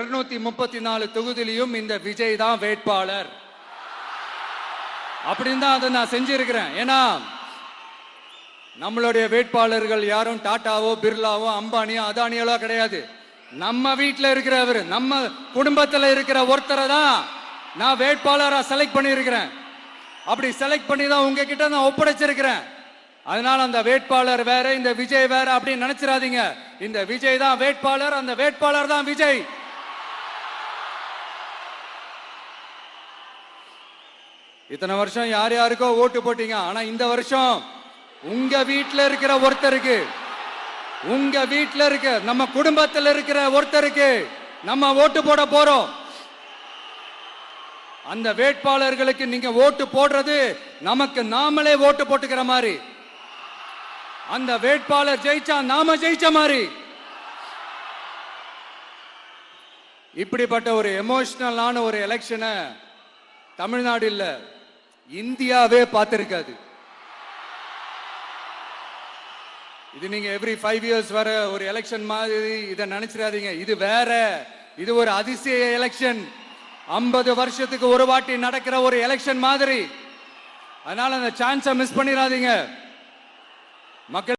234 தொகுதியிலும் இந்த விஜய் தான் வேட்பாளர் அப்படின்னு தான் அதை நான் செஞ்சிருக்கிறேன். ஏன்னா நம்மளுடைய வேட்பாளர்கள் யாரும் டாட்டாவோ பிர்லாவோ அம்பானியோ அதானியோ கிடையாது. நம்ம வீட்டில் இருக்கிறவர், நம்ம குடும்பத்தில் இருக்கிற ஒருத்தரை தான் நான் வேட்பாளரா செலக்ட் பண்ணியிருக்கிறேன். அப்படி செலக்ட் பண்ணி தான் உங்ககிட்ட நான் ஒப்படைச்சிருக்கிறேன். அதனால அந்த வேட்பாளர் வேற, இந்த விஜய் வேற அப்படின்னு நினைச்சிடாதீங்க. இந்த விஜய் தான் வேட்பாளர், அந்த வேட்பாளர் தான் விஜய். இத்தனை வருஷம் யார் யாருக்கோ ஓட்டு போட்டீங்க. ஆனா இந்த வருஷம் உங்க வீட்டில் இருக்கிற ஒருத்தருக்கு, உங்க வீட்டில் இருக்க நம்ம குடும்பத்தில் இருக்கிற ஒருத்தருக்கு நம்ம ஓட்டு போட போறோம். அந்த வேட்பாளர்களுக்கு நீங்க ஓட்டு போடுறது நமக்கு நாமளே ஓட்டு போட்டுக்கிற மாதிரி. அந்த வேட்பாளர் ஜெயிச்சா நாம ஜெயிச்ச மாதிரி. இப்படிப்பட்ட ஒரு எமோஷனலான ஒரு எலெக்ஷனை தமிழ்நாடு இல்ல, இந்தியாவே பார்த்திருக்காது. இது நீங்க எவ்ரி 5 years வர ஒரு எலெக்ஷன் மாதிரி இதை நினைச்சிடாதீங்க. இது வேற, இது ஒரு அதிசய எலெக்ஷன். 50 வருஷத்துக்கு ஒரு வாட்டி நடக்கிற ஒரு எலெக்ஷன் மாதிரி. அதனால அந்த சான்ஸை மிஸ் பண்ணிடாதீங்க மக்கள்.